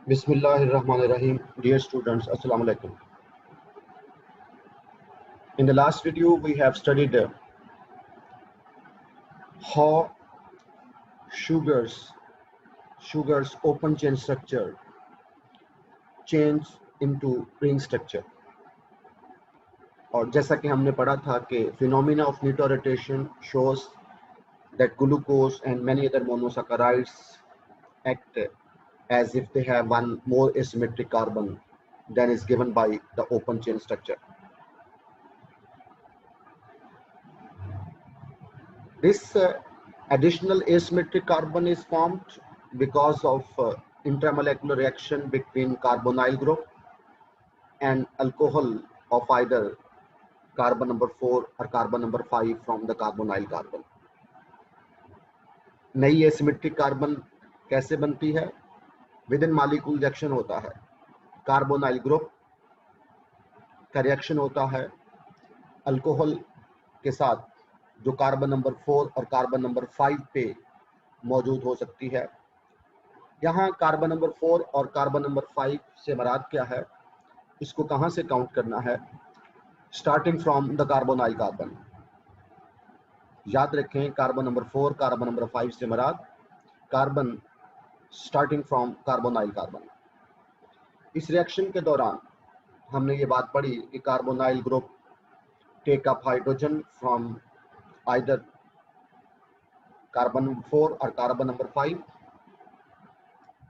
Bismillahirrahmanirrahim. Dear students, Assalamu alaikum. In the last video, we have studied how sugars open chain structure change into ring structure. और जैसा कि हमने पढ़ा था कि phenomena of neutral rotation shows that glucose and many other monosaccharides act as if they have one more asymmetric carbon than is given by the open chain structure. This additional asymmetric carbon is formed because of intramolecular reaction between carbonyl group and alcohol of either carbon number 4 or carbon number 5 from the carbonyl carbon. नई asymmetric carbon कैसे बनती है? Within molecule reaction होता है. Carbonyl group का reaction होता है alcohol के साथ जो कार्बन नंबर 4 और कार्बन नंबर 5 पे मौजूद हो सकती है. यहाँ कार्बन नंबर 4 और कार्बन नंबर 5 से मराद क्या है, इसको कहाँ से काउंट करना है? Starting from the carbonyl carbon. याद रखें, कार्बन नंबर 4 कार्बन नंबर 5 से मराद carbon starting from carbonyl carbon. इस रिएक्शन के दौरान हमने ये बात पढ़ी कि carbonyl group take up hydrogen from either carbon number 4 or carbon number 5.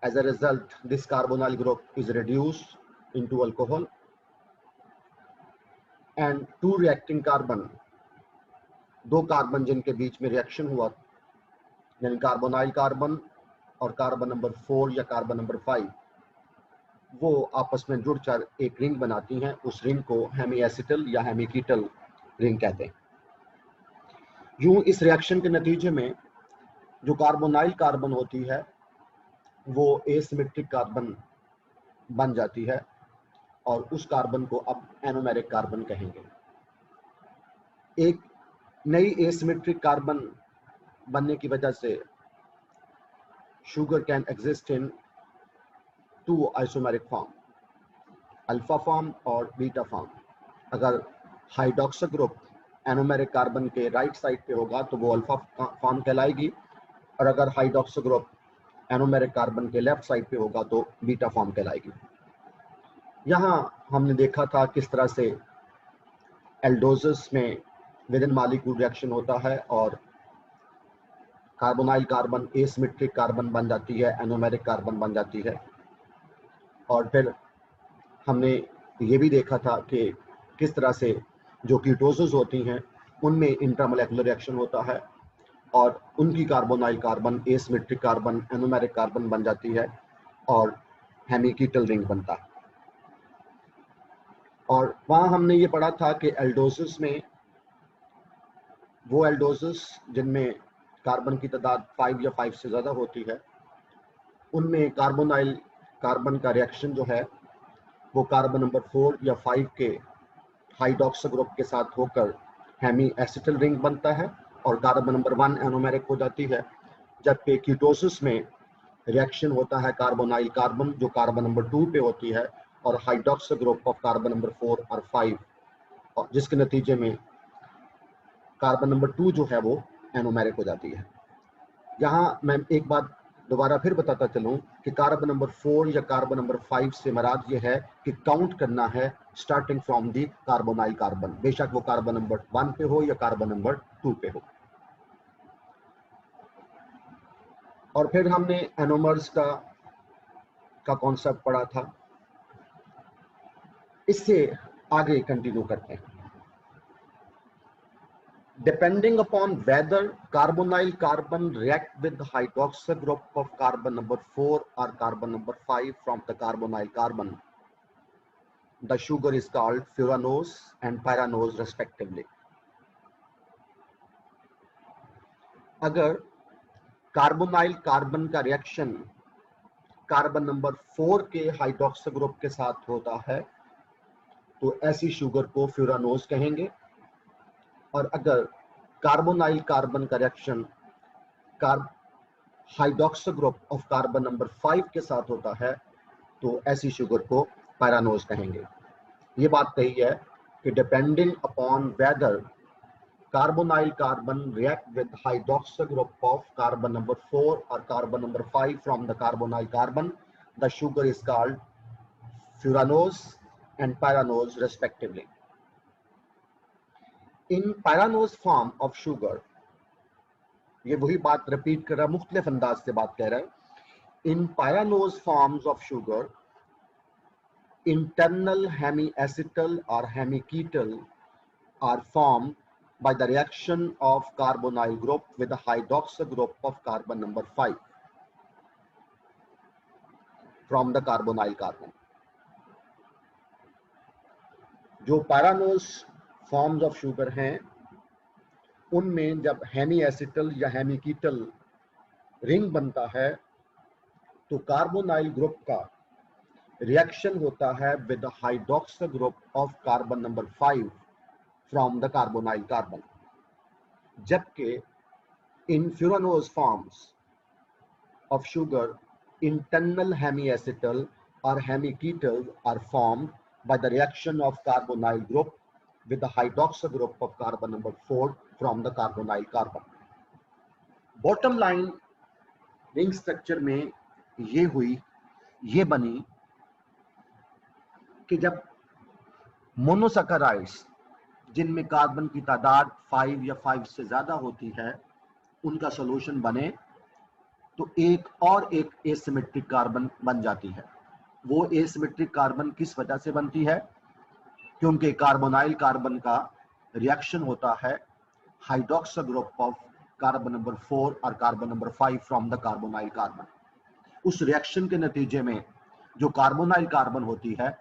As a result, this carbonyl group is reduced into alcohol, and two reacting carbon, दो carbon जिनके बीच में रिएक्शन हुआ, यानी कार्बोनाइल कार्बन और कार्बन नंबर 4 या carbon number 5, वो आपस में जुड़कर एक रिंग बनाती हैं. उस रिंग को हेमीएसिटल या हेमीकीटल रिंग कहते हैं. यूं इस रिएक्शन के नतीजे में जो कार्बोनाइल कार्बन होती है वो एसिमेट्रिक कार्बन बन जाती है और उस कार्बन को अब एनोमेरिक कार्बन कहेंगे. एक नई एसिमेट्रिक कार्बन बनने की वजह से sugar can exist in two isomeric form, alpha form और बीटा फॉर्म. अगर हाइड्रोक्सी ग्रुप एनोमेरिक कार्बन के राइट साइड पे होगा तो वो अल्फा फॉर्म कहलाएगी, और अगर हाइड्रोक्सी ग्रुप एनोमेरिक कार्बन के लेफ्ट साइड पे होगा तो बीटा फॉर्म कहलाएगी. यहाँ हमने देखा था किस तरह से एल्डोसिस में विद इन मॉलिक्यूल रिएक्शन होता है और कार्बोनाइल कार्बन एसिमेट्रिक कार्बन बन जाती है, एनोमेरिक कार्बन बन जाती है. और फिर हमने ये भी देखा था कि किस तरह से जो कीटोसिस होती हैं उनमें इंट्रामोलेकुलर रिएक्शन होता है और उनकी carbonyl carbon asymmetric carbon anomeric carbon बन जाती है और हेमीकीटल रिंग बनता है. और वहाँ हमने ये पढ़ा था कि एल्डोसिस में वो एल्डोसिस जिनमें कार्बन की तादाद 5 या 5 से ज़्यादा होती है, उनमें कार्बोनाइल कार्बन का रिएक्शन जो है वो कार्बन नंबर 4 या 5 के हाइड्रोक्सी ग्रुप के साथ होकर हेमी एसिटल रिंग बनता है और कार्बन नंबर 1 एनोमेरिक हो जाती है. जबकि कीटोसिस में रिएक्शन होता है कार्बोनाइल कार्बन जो कार्बन नंबर 2 पे होती है और hydroxy group of carbon number 4 और 5, और जिसके नतीजे में कार्बन नंबर 2 जो है वो एनोमेरिक हो जाती है. यहाँ मैं एक बात दोबारा फिर बताता चलूँ कि कार्बन नंबर 4 या कार्बन नंबर 5 से मराद ये है कि काउंट करना है starting from the carbonyl carbon, बेशक वो कार्बन नंबर 1 पे हो या कार्बन नंबर 2 पे हो. और फिर हमने एनोमर्स का कॉन्सेप्ट पढ़ा था. इससे आगे कंटिन्यू करते हैं. Depending upon whether carbonyl carbon react with the hydroxy group of carbon number 4 or carbon number 5 from the carbonyl carbon, the sugar is called furanose and pyranose respectively. अगर carbonyl carbon का reaction carbon number 4 के hydroxy group के साथ होता है तो ऐसी sugar को फ्यूरानोज कहेंगे, और अगर कार्बोनाइल कार्बन का reaction hydroxy group of carbon number 5 के साथ होता है तो ऐसी शुगर को पायरानोज कहेंगे। ये बात कही है कि depending upon weather carbonyl carbon react with hydroxyl group of carbon number 4 और carbon number 5 from the carbonyl carbon, the sugar is called furanose and pyranose respectively. In pyranose form of sugar, ये वही बात repeat कर रहा है, मुख्तलिफ अंदाज से बात कह रहा है। In pyranose forms of sugar internal hemiacetal or hemiketal are formed by the reaction of carbonyl group with a hydroxyl group of carbon number 5 from the carbonyl carbon. जो पैरानोज फॉर्म्स ऑफ शुगर हैं उनमें जब हेमीएसिटल या हेमिकीटल ring बनता है तो carbonyl group का reaction होता है with hydroxyl group of carbon number 5 from the carbonyl carbon, जबकि in furanose forms of sugar internal hemiacetal और hemiketal are formed by the reaction of carbonyl group with the hydroxyl group of carbon number 4 from the carbonyl carbon. Bottom line ring structure में ये बनी कि जब monosaccharides जिनमें carbon की तादाद 5 या 5 से ज्यादा होती है उनका सॉल्यूशन बने तो एक एसिमेट्रिक कार्बन बन जाती है। वो एसिमेट्रिक कार्बन किस वजह से बनती है? क्योंकि कार्बोनाइल कार्बन का रिएक्शन होता है hydroxyl group of carbon number 4 और carbon number 5 from the carbonyl carbon. उस रिएक्शन के नतीजे में जो कार्बोनाइल कार्बन होती है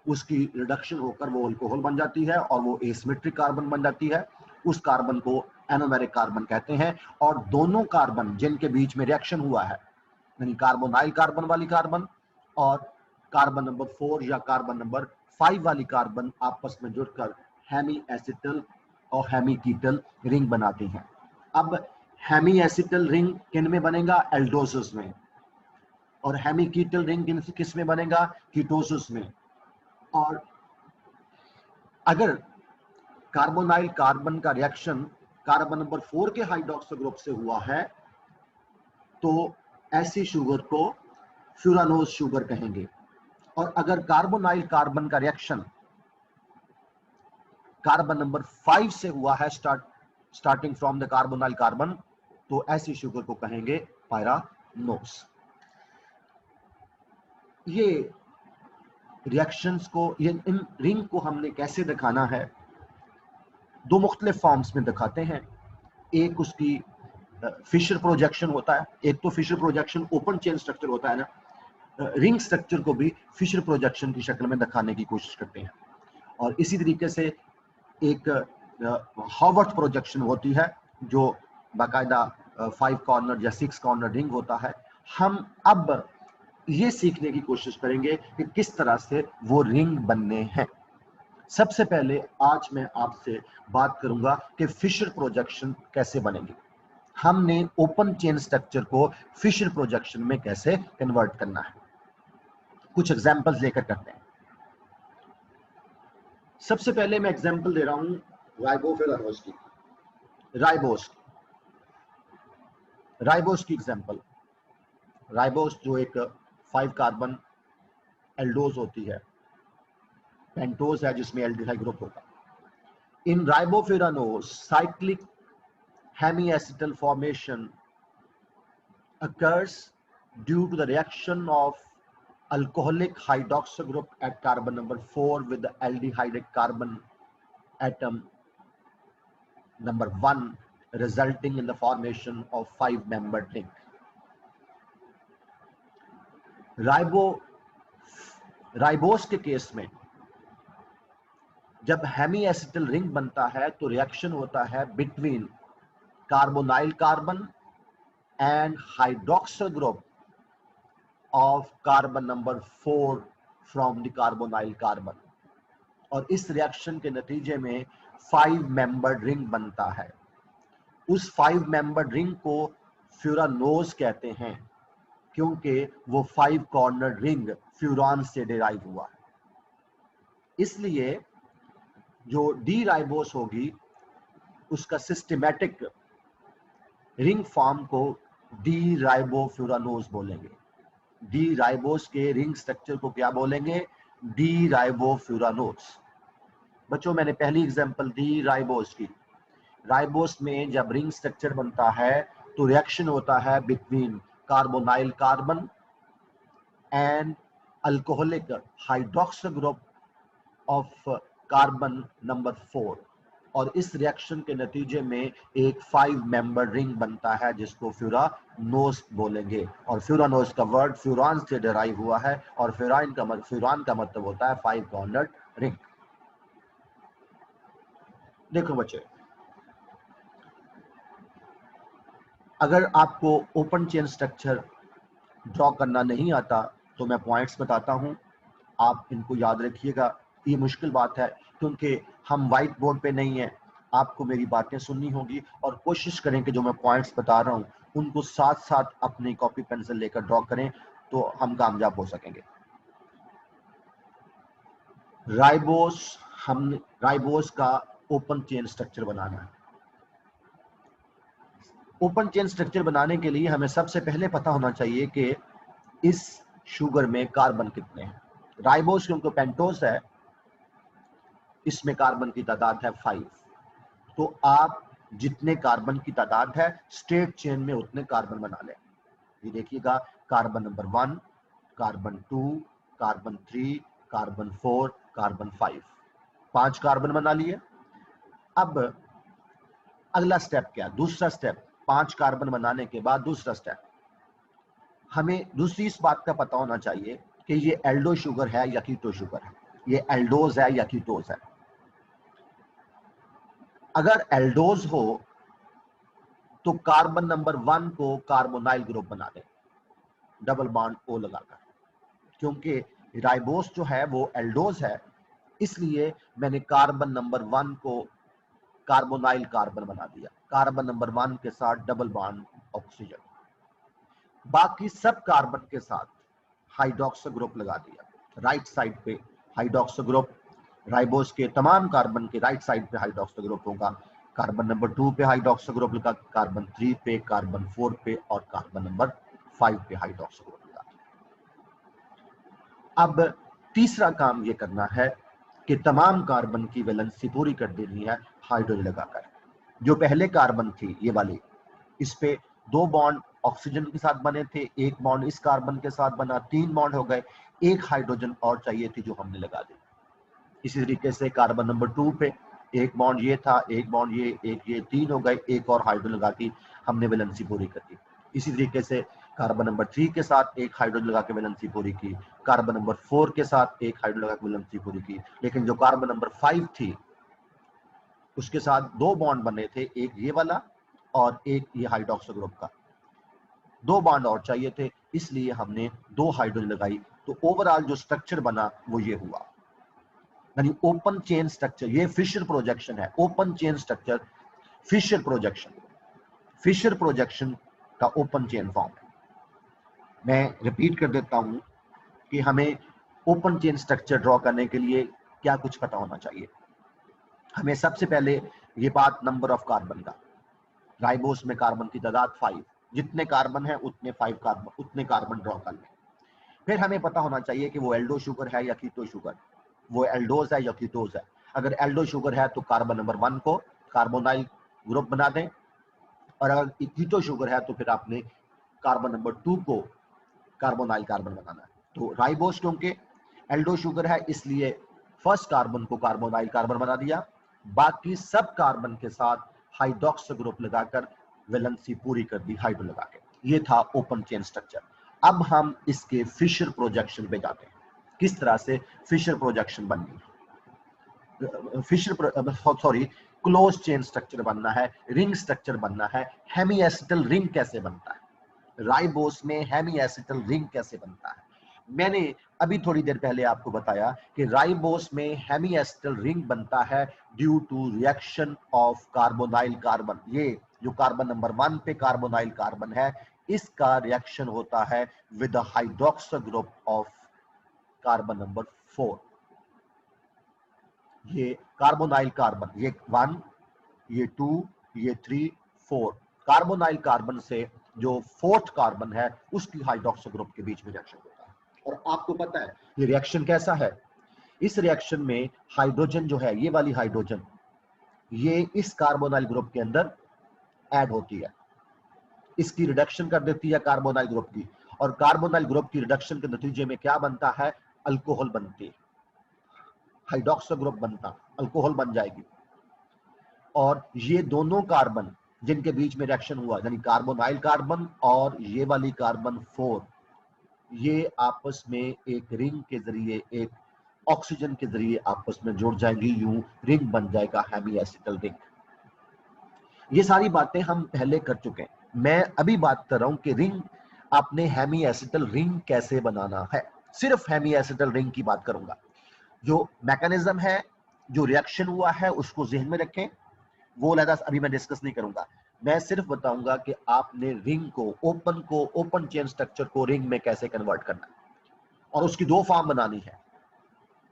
उसकी रिडक्शन होकर वो अल्कोहल बन जाती है और वो एसिमेट्रिक कार्बन बन जाती है। उस कार्बन को एनोमेरिक कार्बन कहते हैं। और दोनों कार्बन जिनके बीच में रिएक्शन हुआ है, यानी कार्बोनाइल कार्बन वाली कार्बन और कार्बन नंबर 4 या कार्बन नंबर 5 वाली कार्बन आपस में जुड़कर हेमी एसिटल और हेमीकीटल रिंग बनाती हैं। अब हेमी एसिटल रिंग किन में बनेगा? एल्डोसिस में। और हेमीकीटल रिंग किस में बनेगा? कीटोसिस में। और अगर कार्बोनाइल कार्बन का रिएक्शन कार्बन नंबर 4 के हाइड्रोक्सिल ग्रुप से हुआ है तो ऐसी शुगर को फ्यूरानोज शुगर कहेंगे। और अगर कार्बोनाइल कार्बन का रिएक्शन कार्बन नंबर 5 से हुआ है starting from the carbonyl carbon तो ऐसी शुगर को कहेंगे पायरानोज। ये रिएक्शंस को, इन रिंग को हमने कैसे दिखाना है? दो मुख्तलिफ फॉर्म्स में दिखाते हैं। एक उसकी फिशर प्रोजेक्शन होता है, एक तो Fischer projection open chain structure होता है ना, रिंग स्ट्रक्चर को भी फिशर प्रोजेक्शन की शक्ल में दिखाने की कोशिश करते हैं। और इसी तरीके से एक हॉवर्थ प्रोजेक्शन होती है जो बाकायदा 5 कॉर्नर या 6 कॉर्नर रिंग होता है। हम अब ये सीखने की कोशिश करेंगे कि किस तरह से वो रिंग बनने हैं। सबसे पहले आज मैं आपसे बात करूंगा कि फिशर प्रोजेक्शन कैसे बनेगी। हमने ओपन चेन स्ट्रक्चर को फिशर प्रोजेक्शन में कैसे कन्वर्ट करना है, कुछ एग्जांपल्स लेकर करते हैं। सबसे पहले मैं एग्जांपल दे रहा हूं राइबोफ्यूरानोज की। राइबोस की एग्जांपल। राइबोस जो एक 5 कार्बन एल्डोज होती है, पेंटोज है जिसमें एल्डिहाइड ग्रुप होगा। इन राइबोफ्यूरानोज cyclic hemiacetal formation occurs due to the reaction of alcoholic hydroxyl group at carbon number 4 with the aldehydic carbon atom number 1 resulting in the formation of 5-membered ring. Ribose के case में जब हेमीएसिटल ring बनता है तो reaction होता है between carbonyl carbon and hydroxyl group of carbon number 4 from the carbonyl carbon। और इस रिएक्शन के नतीजे में 5-membered रिंग बनता है। उस 5-membered रिंग को फ्यूरानोज कहते हैं क्योंकि वो 5 कॉर्नर रिंग फ्यूरान से डिराइव हुआ है। इसलिए जो डी राइबोस होगी उसका सिस्टमैटिक रिंग फॉर्म को डी राइबोफ्यूरानोज बोलेंगे। डी राइबोस के रिंग स्ट्रक्चर को क्या बोलेंगे? डी राइबोफ्यूरानोज। बच्चों मैंने पहली एग्जांपल दी राइबोस की। राइबोस में जब रिंग स्ट्रक्चर बनता है तो रिएक्शन होता है between carbonyl carbon and alcoholic hydroxyl group of carbon number 4, और इस रिएक्शन के नतीजे में एक 5 मेंबर रिंग बनता है जिसको फ्यूरानोज बोलेंगे। और फ्यूरानोज का वर्ड फ्यूरान से डिराइव हुआ है और फ्यूरान का मतलब होता है 5 कॉर्नर्ड रिंग। देखो बच्चे, अगर आपको ओपन चेन स्ट्रक्चर ड्रॉ करना नहीं आता तो मैं पॉइंट्स बताता हूं, आप इनको याद रखिएगा। ये मुश्किल बात है क्योंकि हम व्हाइट बोर्ड पे नहीं है, आपको मेरी बातें सुननी होगी और कोशिश करें कि जो मैं पॉइंट्स बता रहा हूं उनको साथ साथ अपनी कॉपी पेंसिल लेकर ड्रॉ करें तो हम कामयाब हो सकेंगे। राइबोस का ओपन चेन स्ट्रक्चर बनाना है। ओपन चेन स्ट्रक्चर बनाने के लिए हमें सबसे पहले पता होना चाहिए कि इस शुगर में कार्बन कितने हैं। राइबोस क्योंकि पेंटोस है, इसमें कार्बन की तादाद है 5। तो आप जितने कार्बन की तादाद है स्ट्रेट चेन में उतने कार्बन बना लें। ये देखिएगा, carbon number 1, carbon 2, carbon 3, carbon 4, carbon 5, 5 carbon बना लिए। अब अगला स्टेप क्या? दूसरा स्टेप, 5 कार्बन बनाने के बाद दूसरा स्टेप, हमें दूसरी इस बात का पता होना चाहिए कि ये एल्डो शुगर है या कीटो शुगर है, ये एल्डोज है या कीटोज है। अगर एल्डोज हो तो कार्बन नंबर 1 को कार्बोनाइल ग्रुप बना दें डबल बॉन्ड ओ लगाकर, क्योंकि राइबोस जो है वो एल्डोज है, इसलिए मैंने कार्बन नंबर 1 को कार्बोनाइल कार्बन बना दिया, कार्बन नंबर 1 के साथ डबल बॉन्ड ऑक्सीजन। बाकी सब कार्बन के साथ हाइड्रोक्सिल ग्रुप लगा दिया, राइट साइड पे हाइड्रोक्सिल ग्रुप। राइबोस के तमाम कार्बन के राइट साइड पे हाइड्रोक्सिल ग्रुप होगा। कार्बन नंबर 2 पे हाइड्रोक्सिल ग्रुप लगा, कार्बन 3 पे, कार्बन 4 पे और कार्बन नंबर 5 पे हाइड्रोक्सिल ग्रुप लगा। अब तीसरा काम ये करना है कि तमाम कार्बन की वैलेंसी पूरी कर देनी है हाइड्रोजन लगाकर। जो पहले कार्बन थी ये वाली, इस पे 2 बॉन्ड ऑक्सीजन के साथ बने थे, 1 बॉन्ड इस कार्बन के साथ बना, 3 बॉन्ड हो गए, 1 हाइड्रोजन और चाहिए थी जो हमने लगा दी। इसी तरीके से कार्बन नंबर 2 पे 1 बॉन्ड ये था, 1 बॉन्ड ये, 1 ये, 3 हो गए, 1 और हाइड्रोजन लगा के हमने वैलेंसी पूरी कर दी। इसी तरीके से कार्बन नंबर 3 के साथ 1 हाइड्रोजन लगा के वैलेंसी पूरी की, कार्बन नंबर 4 के साथ 1 हाइड्रोजन लगा के वैलेंसी पूरी की। लेकिन जो कार्बन नंबर 5 थी उसके साथ 2 बॉन्ड बने थे, एक ये वाला और एक ये हाइड्रोक्सिल ग्रुप का, 2 बॉन्ड और चाहिए थे, इसलिए हमने 2 हाइड्रोजन लगाई। तो ओवरऑल जो स्ट्रक्चर बना वो ये हुआ, यानी ओपन चेन स्ट्रक्चर। ये फिशर प्रोजेक्शन है, open chain structure Fischer projection, Fischer projection का ओपन चेन फॉर्म है। मैं रिपीट कर देता हूं कि हमें ओपन चेन स्ट्रक्चर ड्रॉ करने के लिए क्या कुछ पता होना चाहिए। हमें सबसे पहले ये बात नंबर ऑफ कार्बन का, राइबोस में कार्बन की तादाद 5, जितने कार्बन है उतने 5 कार्बन, उतने कार्बन ड्रॉ कर लें। फिर हमें पता होना चाहिए कि वो एल्डो शुगर है या कीटो शुगर, वो एल्डोज है या कीटोज है। अगर एल्डो शुगर है तो कार्बन नंबर 1 को कार्बोनाइल ग्रुप बना दें, और अगर कीटो शुगर है तो फिर आपने कार्बन नंबर 2 को कार्बोनाइल कार्बन बनाना है। तो राइबोस क्योंकि एल्डो शुगर है इसलिए फर्स्ट कार्बन को कार्बोनाइल कार्बन बना दिया, बाकी सब कार्बन के साथ हाइड्रोक्सिल ग्रुप लगाकर वैलेंसी पूरी कर दी हाइड्रो लगा के। ये था ओपन चेन स्ट्रक्चर। अब हम इसके फिशर प्रोजेक्शन पे जाते हैं, किस तरह से फिशर प्रोजेक्शन बननी है। फिशर क्लोज चेन स्ट्रक्चर बनना है, रिंग स्ट्रक्चर बनना है। हेमी एसिटल रिंग कैसे बनता है, राइबोस में हेमी एसिटल रिंग कैसे बनता है, मैंने अभी थोड़ी देर पहले आपको बताया कि राइबोस में हेमी एसिटल रिंग बनता है due to reaction of carbonyl carbon. ये जो कार्बन नंबर 1 पे कार्बोनाइल कार्बन है, इसका रिएक्शन होता है with the hydroxyl group of carbon number 4। ये कार्बोनाइल कार्बन, ये 1, ये 2, ये 3, 4 कार्बोनाइल कार्बन से जो 4th कार्बन है उसकी हाइड्रोक्सो ग्रुप के बीच में रिएक्शन होता है। और आपको पता है ये रिएक्शन कैसा है? इस रिएक्शन में हाइड्रोजन जो है, ये वाली हाइड्रोजन, ये इस कार्बोनाइल ग्रुप के अंदर ऐड होती है, इसकी रिडक्शन कर देती है कार्बोनाइल ग्रुप की, और कार्बोनाइल ग्रुप की रिडक्शन के नतीजे में क्या बनता है? अल्कोहल बनती है, हाइड्रोक्सो ग्रुप बनता, अल्कोहल बन जाएगी। और ये दोनों कार्बन जिनके बीच में रिएक्शन हुआ, यानी कार्बोनाइल कार्बन और ये वाली कार्बन 4, ये आपस में एक रिंग के जरिए, एक ऑक्सीजन के जरिए आपस में जुड़ जाएंगी, यूं रिंग बन जाएगा, हेमी एसिटल रिंग। ये सारी बातें हम पहले कर चुके हैं, मैं अभी बात कर रहा हूं कि रिंग, आपने हेमी एसिटल रिंग कैसे बनाना है, सिर्फ हेमी एसिटल रिंग की बात करूंगा। जो मैकेनिज्म है, जो रिएक्शन हुआ है, उसको जहन में रखें, वो लहदा अभी मैं डिस्कस नहीं करूंगा। मैं सिर्फ बताऊंगा कि आपने रिंग को, ओपन चेन स्ट्रक्चर को रिंग में कैसे कन्वर्ट करना है, और उसकी 2 फॉर्म बनानी है।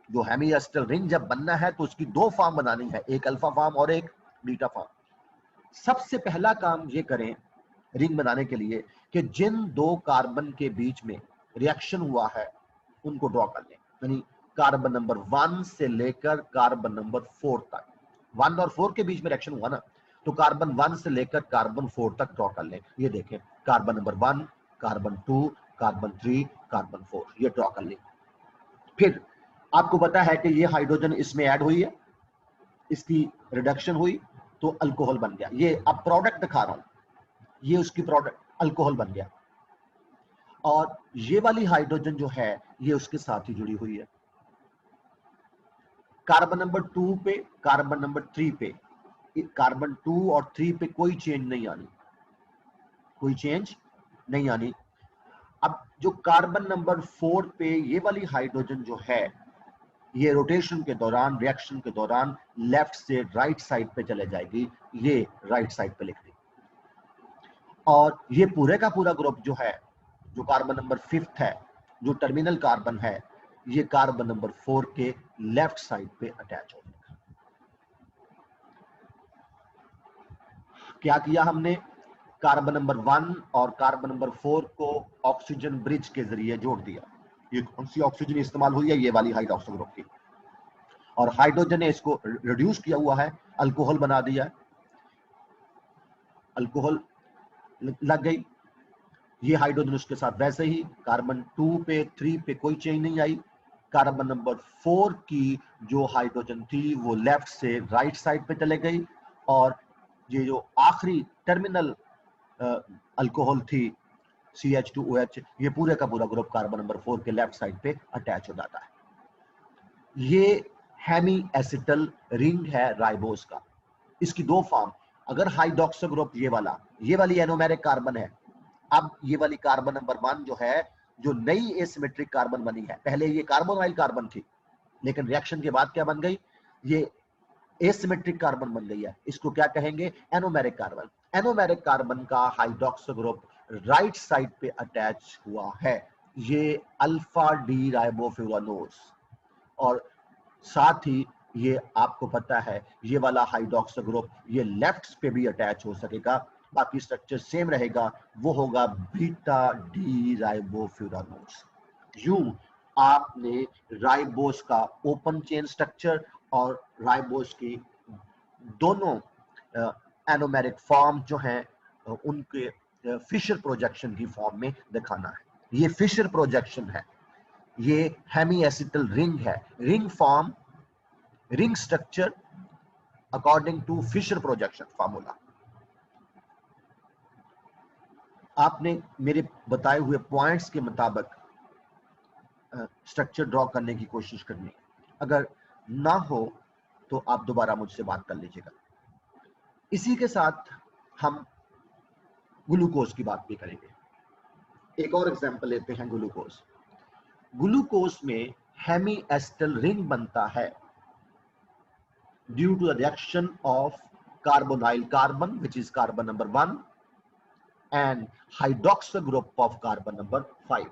जो हेमी एसिटल रिंग जब बनना है तो उसकी 2 फॉर्म बनानी है, एक अल्फा फॉर्म और एक बीटा फॉर्म। सबसे पहला काम ये करें रिंग बनाने के लिए कि जिन 2 कार्बन के बीच में रिएक्शन हुआ है उनको ड्रॉ कर लें, यानी कार्बन नंबर 1 से लेकर कार्बन नंबर 4 तक। 1 और 4 के बीच में रिएक्शन हुआ ना, तो कार्बन 1 से लेकर कार्बन 4 तक ड्रॉ कर लें। ये देखें, carbon number 1, carbon 2, carbon 3, carbon 4, ये ड्रॉ कर लें। फिर आपको पता है कि ये हाइड्रोजन इसमें ऐड हुई है, इसकी रिडक्शन हुई तो अल्कोहल बन गया। ये अब प्रोडक्ट दिखा रहा हूं, ये उसकी प्रोडक्ट अल्कोहल बन गया। और ये वाली हाइड्रोजन जो है ये उसके साथ ही जुड़ी हुई है। कार्बन नंबर 2 पे, कार्बन नंबर 3 पे, कार्बन 2 और 3 पे कोई चेंज नहीं आनी, कोई चेंज नहीं आनी। अब जो कार्बन नंबर 4 पे ये वाली हाइड्रोजन जो है, ये रोटेशन के दौरान, रिएक्शन के दौरान लेफ्ट से राइट साइड पे चले जाएगी, ये राइट साइड पे लिख दी। और ये पूरे का पूरा ग्रुप जो है, जो कार्बन नंबर 5th है, जो टर्मिनल कार्बन है, ये कार्बन नंबर 4 के लेफ्ट साइड पे अटैच हो जाएगा। क्या किया हमने? कार्बन नंबर 1 और कार्बन नंबर 4 को ऑक्सीजन ब्रिज के जरिए जोड़ दिया। ये कौन सी ऑक्सीजन इस्तेमाल हुई है? ये वाली हाइड्रोक्सो ग्रुप की। और हाइड्रोजन ने इसको रिड्यूस किया हुआ है, अल्कोहल बना दिया, अल्कोहल लग गई। ये हाइड्रोजन उसके साथ वैसे ही, कार्बन 2 पे, 3 पे कोई चेंज नहीं आई। कार्बन नंबर 4 की जो हाइड्रोजन थी वो लेफ्ट से राइट साइड पे चले गई, और ये जो आखिरी टर्मिनल अल्कोहल थी CH2OH, ये पूरे का पूरा ग्रुप कार्बन नंबर 4 के लेफ्ट साइड पे अटैच हो जाता है। ये हेमी एसिटल रिंग है राइबोस का। इसकी 2 फॉर्म, अगर हाइड्रोक्सो ग्रुप ये वाली एनोमेरिक कार्बन है। अब ये वाली कार्बन नंबर 1 जो है, जो नई एसिमेट्रिक कार्बन बनी है, पहले ये कार्बोनाइल कार्बन थी, लेकिन रिएक्शन के बाद क्या बन गई? ये एसिमेट्रिक कार्बन बन गई है। इसको क्या कहेंगे? Anomeric carbon. एनोमेरिक कार्बन का हाइड्रोक्सो ग्रुप राइट साइड पे अटैच हुआ है, ये अल्फा डी राइबोफ्यूरानोज। और साथ ही ये आपको पता है, ये वाला हाइड्रोक्सो ग्रुप ये लेफ्ट पे भी अटैच हो सकेगा, बाकी स्ट्रक्चर सेम रहेगा, वो होगा बीटा डी राइबोफ्यूरानोज। यूं आपने राइबोस का ओपन चेन स्ट्रक्चर और राइबोस की दोनों एनोमेरिक फॉर्म जो हैं उनके फिशर प्रोजेक्शन की फॉर्म में दिखाना है। ये फिशर प्रोजेक्शन है, ये हेमी एसिटल रिंग है, ring form, ring structure according to Fischer projection formula. आपने मेरे बताए हुए पॉइंट्स के मुताबिक स्ट्रक्चर ड्रॉ करने की कोशिश करनी, अगर ना हो तो आप दोबारा मुझसे बात कर लीजिएगा। इसी के साथ हम ग्लूकोज की बात भी करेंगे। एक और एग्जांपल लेते हैं ग्लूकोज। ग्लूकोज में हेमी एसिटल रिंग बनता है due to the reaction of carbonyl carbon, which is carbon number 1, and hydroxyl group of carbon number 5.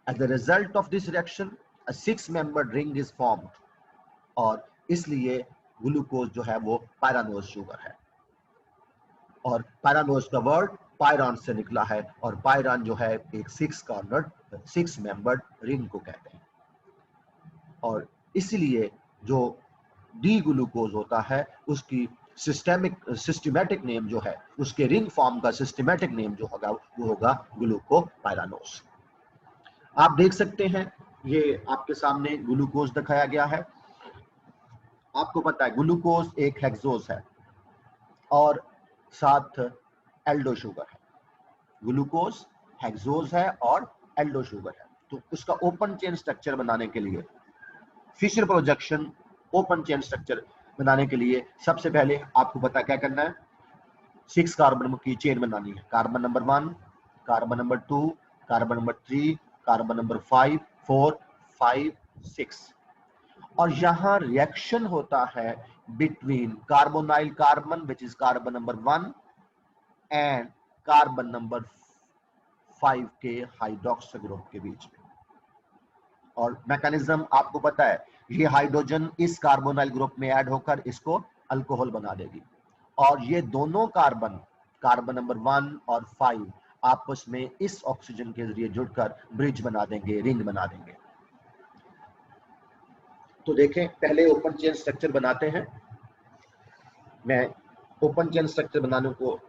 As a result of this reaction, a 6-membered ring is formed, और इसलिए glucose जो है वो pyranose sugar है, और pyranose का word पायरॉन से निकला है, और पायरॉन जो है एक 6-मेंबर्ड रिंग को कहते हैं। और इसलिए जो डी ग्लूकोज होता है उसकी सिस्टमैटिक नेम जो है, उसके रिंग फॉर्म का सिस्टमैटिक नेम जो होगा वो होगा ग्लूकोपायरानोज। आप देख सकते हैं ये आपके सामने ग्लूकोज दिखाया गया है। आपको पता है ग्लूकोज एक हेक्सोज है और साथ एल्डो शुगर है। ग्लूकोज हेक्सोज है और एल्डो शुगर है। तो उसका ओपन चेन स्ट्रक्चर बनाने के लिए, Fischer projection open chain structure बनाने के लिए सबसे पहले आपको पता क्या करना है, 6 कार्बन की चेन बनानी है। Carbon number 1, carbon number 2, carbon number 3, carbon number 5, 4, 5, 6, और यहां रिएक्शन होता है between carbonyl carbon which is carbon number 1 and carbon number 5 के हाइड्रोक्सी ग्रुप के बीच में। और मैकेनिज्म आपको पता है, ये हाइड्रोजन इस कार्बोनाइल ग्रुप में ऐड होकर इसको अल्कोहल बना देगी, और ये दोनों कार्बन, कार्बन नंबर 1 और 5 आपस में इस ऑक्सीजन के जरिए जुड़कर ब्रिज बना देंगे, रिंग बना देंगे। तो देखें, पहले ओपन चेन स्ट्रक्चर बनाते हैं। मैं ओपन चेन स्ट्रक्चर बनाने को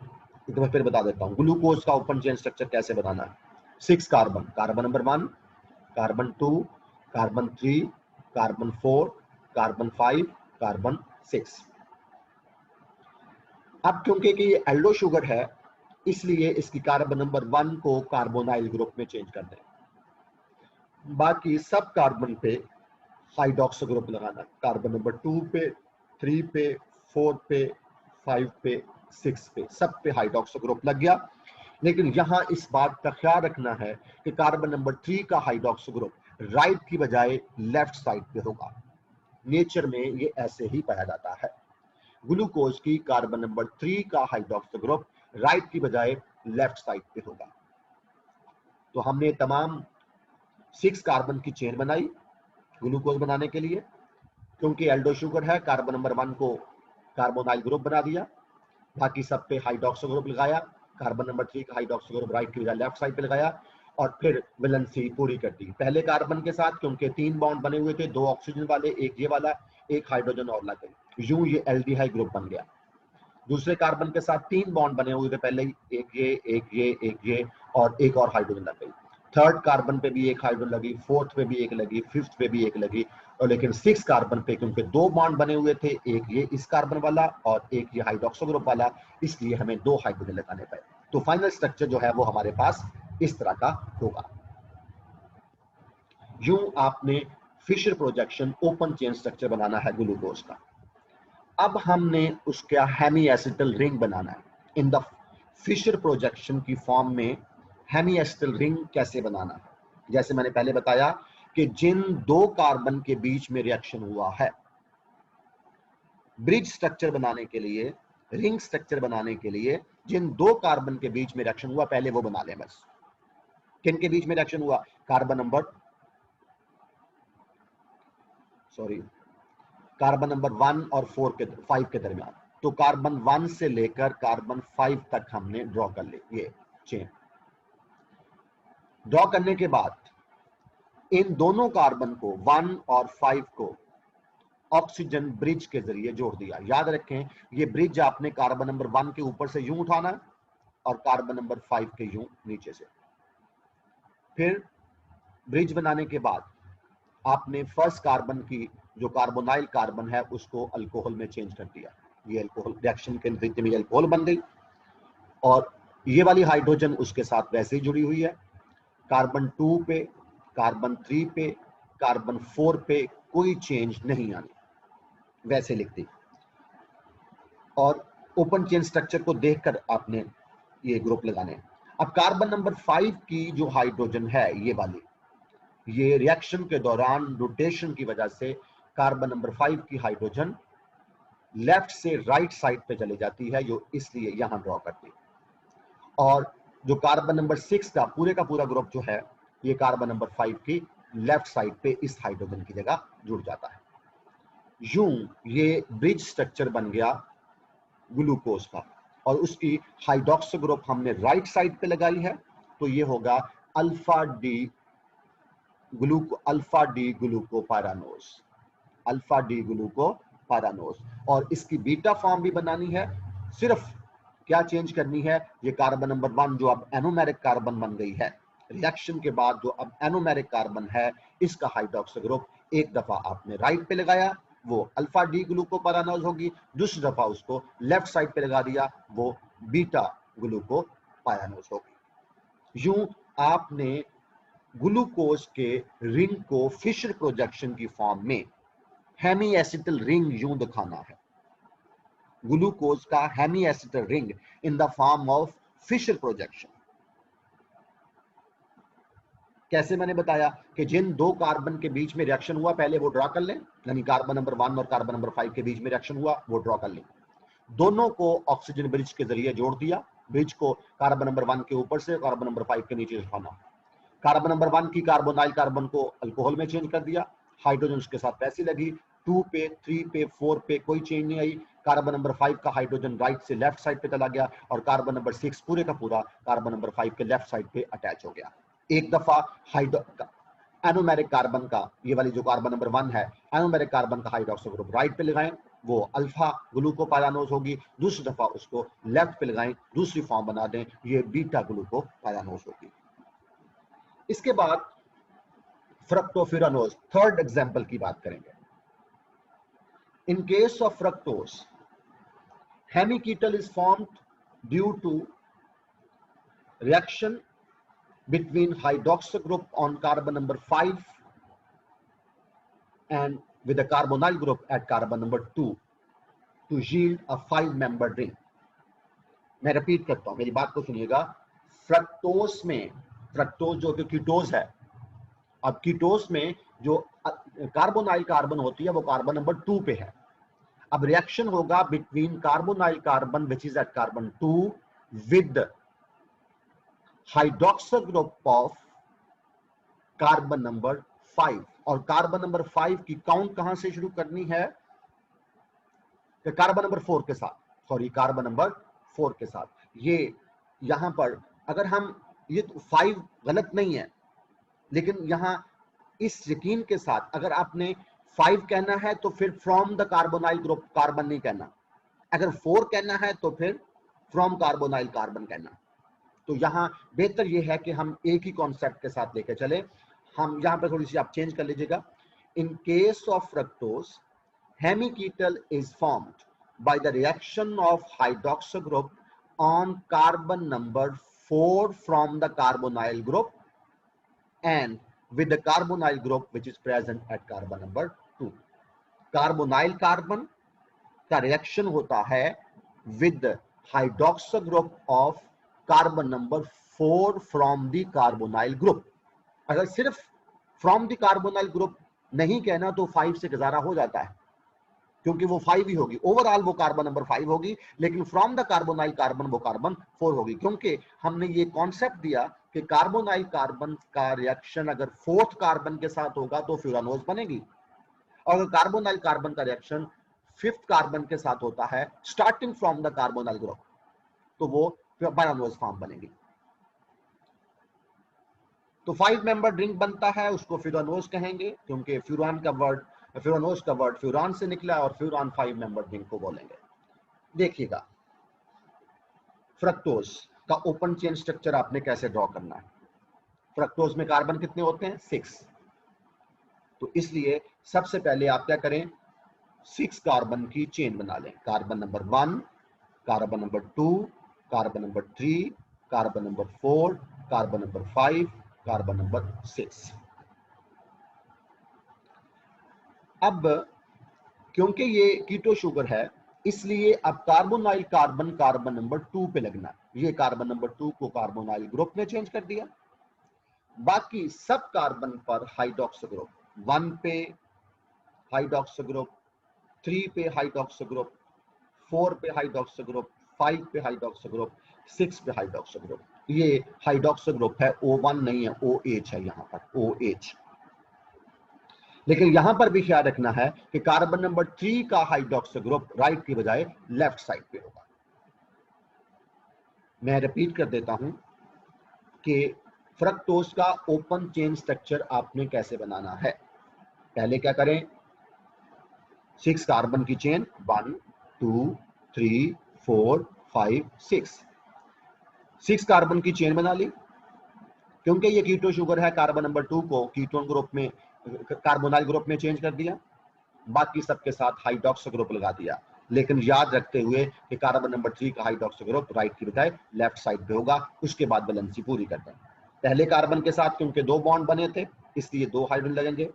एक बार फिर बता देता हूं। ग्लूकोज का ओपन चेन स्ट्रक्चर कैसे बनाना है। 6 carbon, carbon number 1, carbon 2, carbon 3, carbon 4, carbon 5, carbon 6। अब क्योंकि कि ये एल्डो शुगर है, इसलिए इसकी कार्बन नंबर 1 को कार्बोनाइल ग्रुप में चेंज कर दें। बाकी सब कार्बन पे हाइड्रोक्सी ग्रुप लगाना। कार्बन नंबर 2 पे, 3 पे, 4 पे, 5 पे, 6 पे, सब पे हाइड्रोक्सी ग्रुप लग गया। लेकिन यहां इस बात का ख्याल रखना है कि कार्बन नंबर 3 का हाइड्रोक्सी ग्रुप राइट की बजाय लेफ्ट साइड पे होगा। नेचर में ये ऐसे ही पाया जाता है। ग्लूकोज की कार्बन नंबर 3 का हाइड्रोक्सी ग्रुप राइट की बजाय लेफ्ट साइड पे होगा। तो हमने तमाम 6 कार्बन की चेन बनाई ग्लूकोज बनाने के लिए। क्योंकि एल्डो शुगर है, कार्बन नंबर 1 को कार्बोनाइल ग्रुप बना दिया, बाकी सब पे हाइड्रोक्सी ग्रुप लगाया। कार्बन नंबर 3 का हाइड्रोक्सी ग्रुप राइट की बजाय लेफ्ट साइड पे लगाया, और फिर वैलेंसी पूरी कर दी। पहले कार्बन के साथ क्योंकि 3 बॉन्ड बने हुए थे, 2 ऑक्सीजन वाले, एक ये वाला, एक हाइड्रोजन और लग गई, यूं ये एल्डिहाइड ग्रुप बन गया। दूसरे कार्बन के साथ 3 बॉन्ड बने हुए थे पहले ही, एक ये, एक ये, एक ये, और एक और हाइड्रोजन लग गई। थर्ड कार्बन पे भी एक हाइड्रोजन लगी, फोर्थ पे भी एक लगी, फिफ्थ पे भी एक लगी, और लेकिन 6 कार्बन पे क्योंकि 2 बॉन्ड बने हुए थे, एक ये इस कार्बन वाला और एक ये हाइड्रोक्सी ग्रुप वाला, इसलिए हमें 2 हाइड्रोजन लगाने पड़े। तो फाइनल स्ट्रक्चर जो है वो हमारे पास इस तरह का होगा। यूं आपने Fischer projection open chain structure बनाना है ग्लूकोज का। अब हमने उसका हेमी एसिटल रिंग बनाना है। इन द फिशर प्रोजेक्शन की फॉर्म में हेमी एसिटल रिंग कैसे बनाना है, जैसे मैंने पहले बताया कि जिन 2 कार्बन के बीच में रिएक्शन हुआ है, ब्रिज स्ट्रक्चर बनाने के लिए, रिंग स्ट्रक्चर बनाने के लिए जिन 2 कार्बन के बीच में रिएक्शन हुआ, पहले वो बना लें बस। किन के बीच में रिएक्शन हुआ, कार्बन नंबर 1 और 5 के दरमियान। तो कार्बन 1 से लेकर कार्बन 5 तक हमने ड्रॉ कर ली। ये चेन ड्रॉ करने के बाद इन दोनों कार्बन को 1 और 5 को ऑक्सीजन ब्रिज के जरिए जोड़ दिया। याद रखें, ये ब्रिज आपने कार्बन नंबर 1 के ऊपर से यूं उठाना और कार्बन नंबर 5 के यूं नीचे से। फिर ब्रिज बनाने के बाद आपने फर्स्ट कार्बन की जो कार्बोनाइल कार्बन है उसको अल्कोहल में चेंज कर दिया। ये अल्कोहल रिएक्शन के नतीजे में अल्कोहल बन गई, और ये वाली हाइड्रोजन उसके साथ वैसे ही जुड़ी हुई है। कार्बन 2 पे, कार्बन 3 पे, कार्बन 4 पे कोई चेंज नहीं आनी, वैसे लिख दी। और ओपन चेन स्ट्रक्चर को देखकर आपने ये ग्रुप लगाने हैं। अब कार्बन नंबर 5 की जो हाइड्रोजन है, ये वाली, ये रिएक्शन के दौरान रोटेशन की वजह से कार्बन नंबर 5 की हाइड्रोजन लेफ्ट से राइट साइड पे चली जाती है, जो इसलिए यहां ड्रॉ करती है। और जो कार्बन नंबर 6 का पूरा ग्रुप जो है ये कार्बन नंबर 5 की लेफ्ट साइड पे इस हाइड्रोजन की जगह जुड़ जाता है। यूं ये ब्रिज स्ट्रक्चर बन गया ग्लूकोज का, और उसकी हाइड्रोक्सी ग्रुप हमने राइट साइड पे लगाई है, तो ये होगा alpha D glucopyranose, alpha D glucopyranose. और इसकी बीटा फॉर्म भी बनानी है, सिर्फ क्या चेंज करनी है, ये कार्बन नंबर 1 जो अब एनोमेरिक कार्बन बन गई है, रिएक्शन के बाद जो अब एनोमेरिक कार्बन है, इसका हाइड्रोक्सी ग्रुप एक दफा आपने राइट पे लगाया, वो अल्फा डी ग्लूकोपायरानोज होगी, दूसरी दफा उसको लेफ्ट साइड पे लगा दिया, वो बीटा ग्लूकोपायरानोज होगी। यूं आपने ग्लूकोज के रिंग को फिशर प्रोजेक्शन की फॉर्म में हेमी एसिटल रिंग यूं दिखाना है, ग्लूकोज का hemi acetal ring in the form of Fischer projection. कैसे? मैंने बताया कि जिन दो कार्बन के बीच में रिएक्शन हुआ पहले वो ड्रॉ कर लें, यानी कार्बन नंबर 1 और कार्बन नंबर 5 के बीच में रिएक्शन हुआ, वो ड्रॉ कर लें। दोनों को ऑक्सीजन ब्रिज के जरिए जोड़ दिया, ब्रिज को कार्बन नंबर 1 के ऊपर से कार्बन नंबर 5 के नीचे उठाना। कार्बन नंबर 1 की कार्बोनाइल कार्बन को अल्कोहल में चेंज कर दिया, हाइड्रोजन उसके साथ वैसी लगी, 2 पे 3 पे 4 पे कोई चेंज नहीं आई। कार्बन नंबर 5 का हाइड्रोजन राइट से लेफ्ट साइड पे चला गया, और कार्बन नंबर 6 पूरे का पूरा कार्बन नंबर 5 के लेफ्ट साइड पे अटैच हो गया। एक दफा एनोमेरिक कार्बन का, ये वाली जो कार्बन नंबर 1 है, एनोमेरिक कार्बन का हाइड्रोक्सी ग्रुप राइट पे लगाएं, वो अल्फा ग्लूकोपायरानोज होगी, दूसरी दफा उसको लेफ्ट पे लगाएं, दूसरी फॉर्म बना दें, ये बीटा ग्लूकोपायरानोज होगी। इसके बाद फ्रक्टोफिरानोज, थर्ड एग्जांपल की बात करेंगे। In case of fructose, hemiketal is formed due to reaction between hydroxy group on carbon number 5 and with the carbonyl group at carbon number 2 to yield a 5-membered ring. मैं repeat करता हूं, मेरी बात को सुनिएगा। फ्रक्टोज में, fructose जो कि कीटोज है, अब कीटोज में जो कार्बोनाइल कार्बन होती है वो कार्बन नंबर 2 पे है। अब रिएक्शन होगा between carbonyl carbon which is at carbon 2 with hydroxy group of carbon number 5, और कार्बन नंबर 5 की काउंट कहां से शुरू करनी है? कि कार्बन नंबर 4 के साथ, सॉरी कार्बन नंबर 4 के साथ। ये यहां पर अगर हम, ये 5 गलत नहीं है, लेकिन यहां इस यकीन के साथ अगर आपने 5 कहना है तो फिर from the carbonyl group carbon नहीं कहना, अगर 4 कहना है तो फिर फ्रॉम कार्बोनाइल कार्बन कहना। तो यहां बेहतर यह है कि हम एक ही कॉन्सेप्ट के साथ लेकर चले। हम यहां पर थोड़ी सी आप चेंज कर लीजिएगा। In case of fructose, hemiketal is formed by the reaction of hydroxy group on carbon number 4 from the carbonyl group and with the carbonyl group which is present at carbon number 2. Carbonyl carbon का reaction होता है with hydroxy group of carbon number 4 from the carbonyl group. अगर सिर्फ from the carbonyl group नहीं कहना तो 5 से गुजारा हो जाता है, क्योंकि वो 5 ही होगी, ओवरऑल वो कार्बन नंबर 5 होगी, लेकिन फ्रॉम द कार्बोनाइल कार्बन वो कार्बन 4 होगी, क्योंकि हमने ये कॉन्सेप्ट दिया कि कार्बोनाइल कार्बन का रिएक्शन अगर 4th कार्बन के साथ होगा तो फ्यूरानोज बनेगी, और अगर कार्बोनाइल कार्बन का रिएक्शन 5th कार्बन के साथ होता है starting from the carbonyl group, तो वो पैरानोज फॉर्म बनेगी। तो 5 मेंबर रिंग बनता है, उसको फ्यूरानोज कहेंगे, क्योंकि फ्यूरान का वर्ड, फ्यूरानोज का वर्ड फ्यूरान से निकला, और फ्यूरान 5 मेंबर रिंग को बोलेंगे। देखिएगा फ्रक्टोज का ओपन चेन स्ट्रक्चर आपने कैसे ड्रॉ करना है। फ्रक्टोज में कार्बन कितने होते हैं? 6। तो इसलिए सबसे पहले आप क्या करें, 6 कार्बन की चेन बना लें। Carbon number 1, carbon number 2, carbon number 3, carbon number 4, carbon number 5, carbon number 6। अब क्योंकि ये कीटो शुगर है, इसलिए अब कार्बोनाइल कार्बन कार्बन नंबर 2 पे लगना। ये कार्बन नंबर 2 को कार्बोनाइल ग्रुप में चेंज कर दिया, बाकी सब कार्बन पर हाइड्रोक्सी ग्रुप, 1 पे हाइड्रोक्सी ग्रुप, 3 पे हाइड्रोक्सी ग्रुप, 4 पे हाइड्रोक्सी ग्रुप, 5 पे हाइड्रोक्सी ग्रुप, 6 पे हाइड्रोक्सी ग्रुप। ये हाइड्रोक्सो ग्रुप है, O1 नहीं है, OH है यहाँ पर, OH। लेकिन यहां पर भी ख्याल रखना है कि कार्बन नंबर 3 का हाइड्रोक्सो ग्रुप राइट की बजाय लेफ्ट साइड पे होगा। मैं रिपीट कर देता हूं कि फ्रक्टोज का ओपन चेन स्ट्रक्चर आपने कैसे बनाना है। पहले क्या करें, 6 कार्बन की चेन, 1 2 3 4 5 6 कार्बन की चेन बना ली। क्योंकि ये कीटो शुगर है, कार्बन नंबर 2 को कीटोन ग्रुप में, कार्बोनाइल ग्रुप में चेंज कर दिया, बाकी सबके साथ हाइड्रोक्सो ग्रुप लगा दिया। लेकिन याद रखते हुए कि कार्बन नंबर 3 का हाइड्रोक्सो ग्रुप राइट की बजाय लेफ्ट साइड पे होगा। उसके बाद बैलेंसी पूरी करते हैं। पहले कार्बन के साथ क्योंकि 2 बॉन्ड बने थे इसलिए 2 हाइड्रोजन लगेंगे।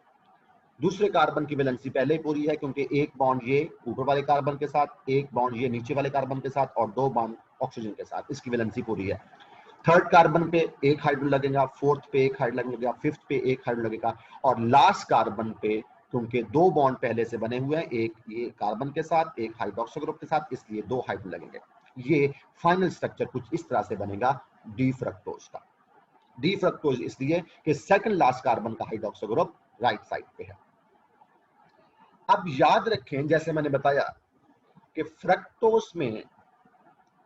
दूसरे कार्बन की वैलेंसी पहले ही पूरी है क्योंकि एक बॉन्ड ये ऊपर वाले कार्बन के साथ, एक बॉन्ड ये नीचे वाले कार्बन के साथ और 2 बॉन्ड ऑक्सीजन के साथ, इसकी वैलेंसी पूरी है। थर्ड कार्बन पे एक हाइड्रोजन लगेगा, फोर्थ पे एक हाइड्रोजन लगेगा, फिफ्थ पे एक हाइड्रोजन लगेगा और लास्ट कार्बन पे क्योंकि 2 बॉन्ड पहले से बने हुए हैं, एक ये कार्बन के साथ एक हाइड्रोक्सो ग्रुप के साथ, इसलिए 2 हाइड्रोजन लगेंगे। ये फाइनल स्ट्रक्चर कुछ इस तरह से बनेगा डी फ्रक्टोज का। डी फ्रक्टोज इसलिए कि सेकंड लास्ट कार्बन का हाइड्रोक्सो ग्रुप राइट साइड पे है। अब याद रखें, जैसे मैंने बताया कि फ्रक्टोज में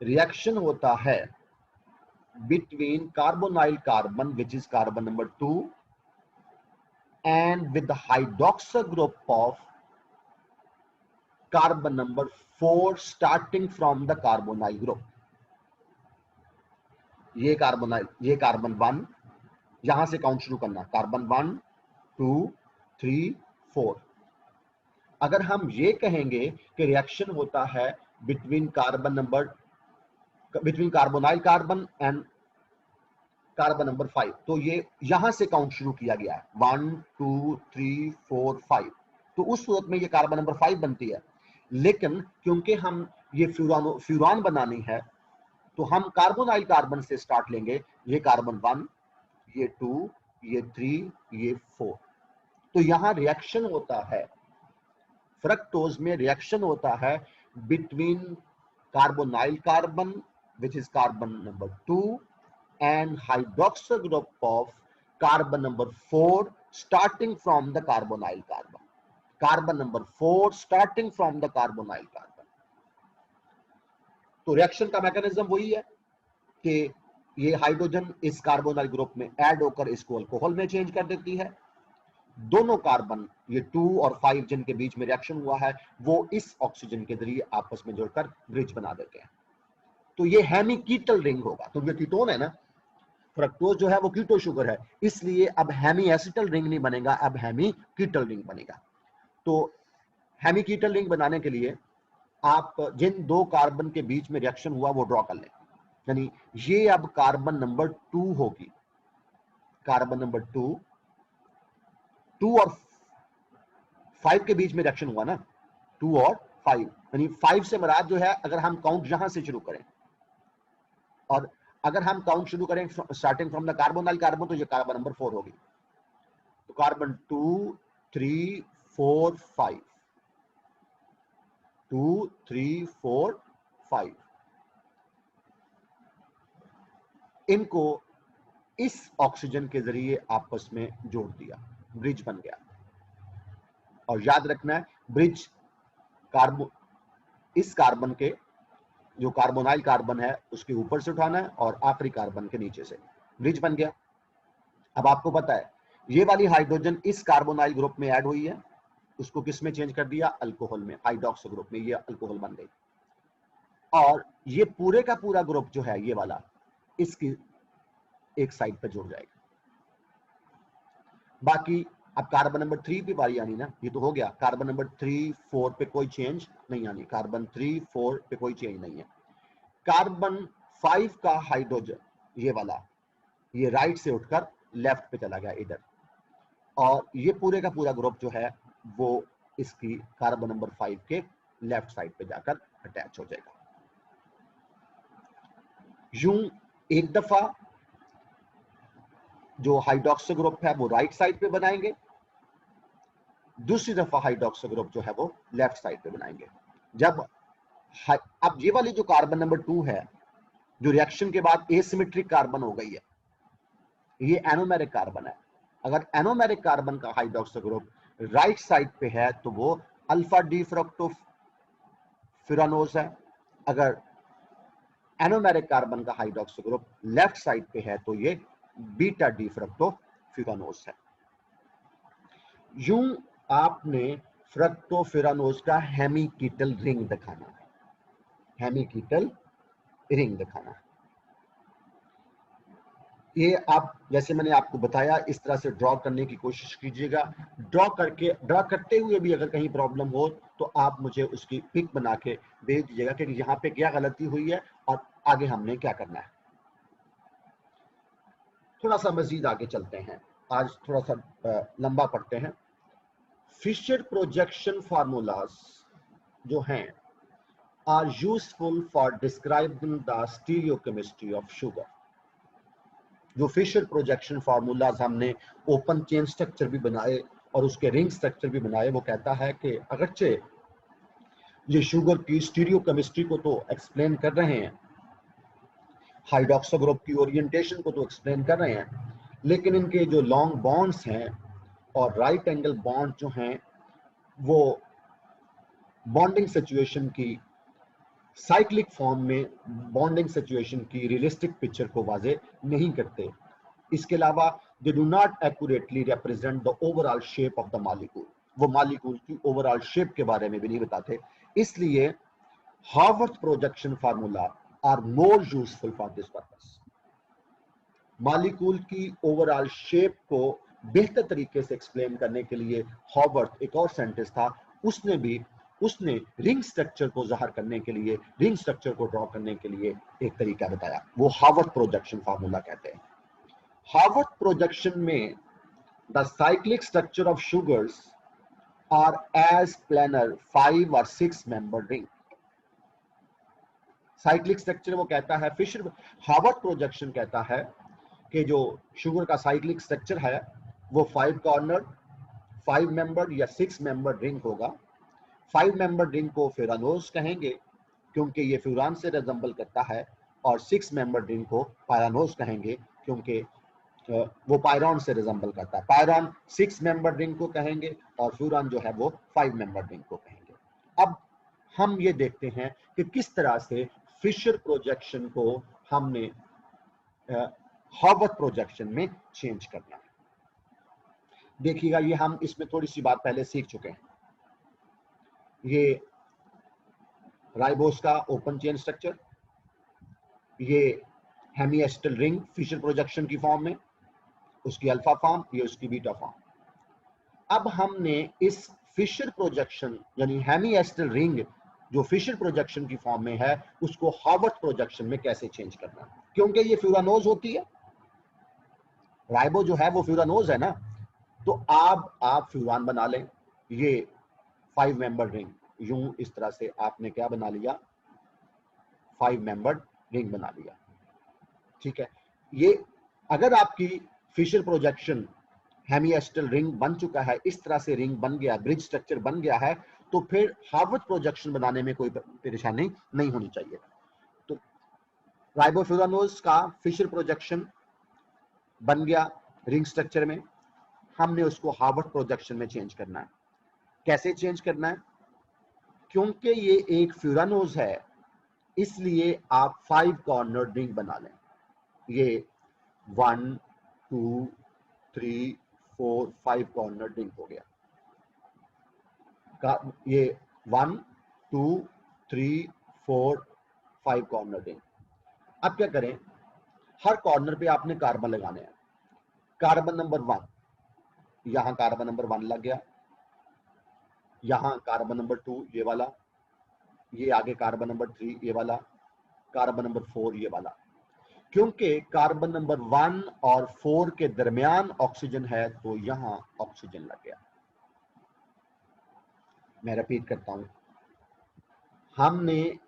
रिएक्शन होता है between carbonyl carbon, which is carbon number 2, and with the hydroxyl group of carbon number 4 starting from the carbonyl group. ये कार्बन 1, यहां से काउंट शुरू करना, कार्बन 1 2 3 4। अगर हम ये कहेंगे कि रिएक्शन होता है between carbonyl carbon and carbon number 5, तो ये यहां से काउंट शुरू किया गया है 1 2 3 4 5, तो उस सूरत में ये कार्बन नंबर 5 बनती है। लेकिन क्योंकि हम ये फ्यूरान बनानी है तो हम कार्बोनाइल कार्बन से स्टार्ट लेंगे, ये कार्बन 1, ये 2, ये 3, ये 4। तो यहां रिएक्शन होता है, फ्रक्टोज में रिएक्शन होता है between carbonyl carbon which is carbon number 2 and hydroxyl group of carbon number 4 starting from the carbonyl carbon. Carbon number 4 starting from the carbonyl carbon. तो रिएक्शन का मैकेनिज्म वही है कि ये हाइड्रोजन इस कार्बोनाइल ग्रुप में ऐड होकर इसको अल्कोहल में चेंज कर देती है। दोनों कार्बन, ये 2 और 5 जिनके बीच में रिएक्शन हुआ है, वो इस ऑक्सीजन के जरिए आपस में जुड़कर ब्रिज बना देते हैं। तो ये हेमीकीटल रिंग होगा। तो ये कीटोन है ना, फ्रक्टोज जो है वो कीटो शुगर है, इसलिए अब हेमी एसिटल रिंग नहीं बनेगा, अब हेमी कीटल रिंग बनेगा। तो हेमी कीटल रिंग बनाने के लिए आप जिन 2 कार्बन के बीच में रिएक्शन हुआ वो ड्रॉ कर लें। यानी ये अब कार्बन नंबर 2 होगी, कार्बन नंबर 2 और 5 के बीच में रिएक्शन हुआ ना, 2 और 5, यानी 5 से मुराद जो है, अगर हम काउंट यहां से शुरू करें और अगर हम काउंट शुरू करें starting from the carbonyl carbon, तो ये कार्बन नंबर 4 होगी। तो कार्बन 2 3 4 5, 2 3 4 5, इनको इस ऑक्सीजन के जरिए आपस में जोड़ दिया, ब्रिज बन गया। और याद रखना है, ब्रिज इस कार्बन के जो कार्बोनाइल कार्बन है उसके ऊपर से उठाना है और आखिरी कार्बन के नीचे से, ब्रिज बन गया। अब आपको पता है ये वाली हाइड्रोजन इस कार्बोनाइल ग्रुप में ऐड हुई है, उसको किस में चेंज कर दिया, अल्कोहल में, हाइड्रोक्सो ग्रुप में, ये अल्कोहल बन गई। और ये पूरे का पूरा ग्रुप जो है ये वाला, इसकी एक साइड पर जुड़ जाएगा। बाकी अब कार्बन नंबर 3 पे बारी आनी ना, ये तो हो गया, कार्बन नंबर 3 4 पे कोई चेंज नहीं आनी, कार्बन 3 4 पे कोई चेंज नहीं है। कार्बन 5 का हाइड्रोजन ये वाला, ये राइट से उठकर लेफ्ट पे चला गया इधर, और ये पूरे का पूरा ग्रुप जो है वो इसकी कार्बन नंबर 5 के लेफ्ट साइड पे जाकर अटैच हो जाएगा। यूं एक दफा जो हाइड्रोक्सो ग्रुप है वो राइट साइड पे बनाएंगे, दूसरी दफा हाइड्रोक्सो ग्रुप जो है वो लेफ्ट साइड पे बनाएंगे। जब अब ये वाली जो कार्बन नंबर 2 है जो रिएक्शन के बाद एसिमेट्रिक कार्बन हो गई है, ये एनोमेरिक कार्बन है। अगर एनोमेरिक कार्बन का हाइड्रोक्सी ग्रुप राइट साइड पे है तो वो अल्फा डी फ्रक्टोफुरानोज है। अगर एनोमेरिक कार्बन का हाइड्रोक्सी ग्रुप लेफ्ट साइड पे है तो ये बीटा डी फ्रक्टोफुरानोज है। यूं आपने फ्रक्टोफुरानोज का हेमीकीटल रिंग दिखाना है, हेमीकीटल रिंग दिखाना है। ये आप, जैसे मैंने आपको बताया, इस तरह से ड्रॉ करने की कोशिश कीजिएगा। ड्रॉ करते हुए भी अगर कहीं प्रॉब्लम हो तो आप मुझे उसकी पिक बना के भेज दीजिएगा कि यहाँ पे क्या गलती हुई है और आगे हमने क्या करना है। थोड़ा सा मजीद आगे चलते हैं, आज थोड़ा सा लंबा पढ़ते हैं। फिशर प्रोजेक्शन फार्मूलाज जो हैं are useful for describing the stereochemistry of sugar. जो फिशर प्रोजेक्शन फार्मूलाज हमने ओपन चेन स्ट्रक्चर भी बनाए और उसके रिंग स्ट्रक्चर भी बनाए, वो कहता है कि अगरचे ये शुगर की स्टीरियोकेमिस्ट्री को तो एक्सप्लेन कर रहे हैं, हाइड्रोक्सी ग्रुप की ओरिएंटेशन को तो एक्सप्लेन कर रहे हैं, लेकिन इनके जो लॉन्ग बॉन्ड्स हैं और राइट एंगल बॉन्ड जो हैं वो बॉन्डिंग सिचुएशन की साइक्लिक फॉर्म में बॉन्डिंग सिचुएशन की रियलिस्टिक पिक्चर को वाजे नहीं करते। इसके अलावा they do not accurately represent the overall shape of the molecule, वो मॉलिक्यूल की ओवरऑल शेप के बारे में भी नहीं बताते। इसलिए Haworth projection formula are more useful for this purpose. Molecule की ओवरऑल शेप को बेहतर तरीके से एक्सप्लेन करने के लिए हावर्थ, एक और साइंटिस्ट था, उसने रिंग स्ट्रक्चर को जाहिर करने के लिए, रिंग स्ट्रक्चर को ड्रॉ करने के लिए एक तरीका बताया, वो हावर्थ प्रोजेक्शन फार्मूला कहते हैं। हावर्थ प्रोजेक्शन में the cyclic structure of sugars are as planar 5 और 6 मेंबर रिंग। साइक्लिक स्ट्रक्चर वो कहता है, फिशर हावर्थ प्रोजेक्शन कहता है कि जो शुगर का साइक्लिक स्ट्रक्चर है वो 5 कॉर्नर, 5 मेंबर या 6 मेंबर रिंग होगा। 5 मेंबर रिंग को फ्यूरानोज कहेंगे क्योंकि ये फ्यूरान से रिजेंबल करता है, और 6 मेंबर रिंग को पायरानोज कहेंगे क्योंकि वो पायरॉन से रिजेंबल करता है। पायरॉन 6 मेंबर रिंग को कहेंगे और फ्यूरान जो है वो 5 मेंबर रिंग को कहेंगे। अब हम ये देखते हैं कि किस तरह से फिशर प्रोजेक्शन को हमने हावर्थ प्रोजेक्शन में चेंज करना है। देखिएगा, ये हम इसमें थोड़ी सी बात पहले सीख चुके हैं। ये राइबोस का ओपन चेन स्ट्रक्चर, ये हेमीएस्टल रिंग फिशर प्रोजेक्शन की फॉर्म में, उसकी अल्फा फॉर्म, ये उसकी बीटा फॉर्म। अब हमने इस फिशर प्रोजेक्शन यानी हेमीएस्टल रिंग जो फिशर प्रोजेक्शन की फॉर्म में है उसको हावर्थ प्रोजेक्शन में कैसे चेंज करना है, क्योंकि ये फ्यूरानोज होती है, राइबो जो है वो फ्यूरानोज है ना, तो आप फ्यूरान बना लें। ये 5 मेंबर रिंग, यूं इस तरह से आपने क्या बना लिया, 5 मेंबर रिंग बना लिया, ठीक है। ये अगर आपकी फिशर प्रोजेक्शन हेमीएस्टल रिंग बन चुका है, इस तरह से रिंग बन गया, ब्रिज स्ट्रक्चर बन गया है, तो फिर हावर्थ प्रोजेक्शन बनाने में कोई परेशानी नहीं होनी चाहिए। तो राइबोफ्यूरानोज का फिशर प्रोजेक्शन बन गया रिंग स्ट्रक्चर में, हमने उसको हावर्थ प्रोजेक्शन में चेंज करना है। कैसे चेंज करना है, क्योंकि ये एक फ्यूरानोज है इसलिए आप 5 कॉर्नर रिंग बना लें। ये 1 2 3 4 5 कॉर्नर रिंग हो गया। ये 1 2 3 4 5 कॉर्नर रिंग। अब क्या करें, हर कॉर्नर पे आपने कार्बन लगाने हैं। कार्बन नंबर 1, यहां कार्बन नंबर 1 लग गया, यहां कार्बन नंबर 2 ये वाला, ये आगे कार्बन नंबर 3 ये वाला, कार्बन नंबर 4 ये वाला। क्योंकि कार्बन नंबर 1 और 4 के दरमियान ऑक्सीजन है तो यहां ऑक्सीजन लग गया। मैं रिपीट करता हूं, हमने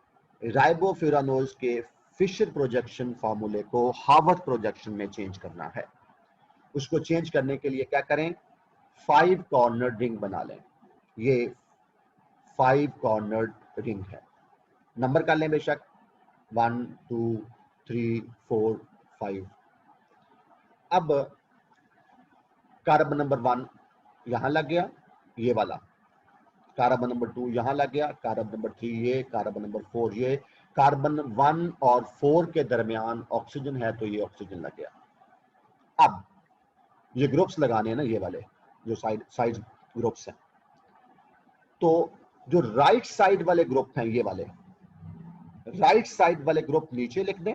राइबोफ्यूरानोज के फिशर प्रोजेक्शन फार्मूले को हावर्थ प्रोजेक्शन में चेंज करना है। उसको चेंज करने के लिए क्या करें, 5 कॉर्नर रिंग बना लें। ये 5 कॉर्नर रिंग है, नंबर कर लें बेशक, 1 2 3, 4, 5। अब कार्बन नंबर 1 यहां लग गया, ये वाला। कार्बन नंबर 2 यहां लग गया, कार्बन नंबर 3 ये, कार्बन नंबर 4 ये। कार्बन 1 और 4 के दरमियान ऑक्सीजन है तो ये ऑक्सीजन लग गया। अब ये ग्रुप्स लगाने हैं ना, ये वाले जो साइड ग्रुप्स हैं, तो जो राइट साइड वाले ग्रुप हैं, ये वाले राइट साइड वाले ग्रुप नीचे लिख दें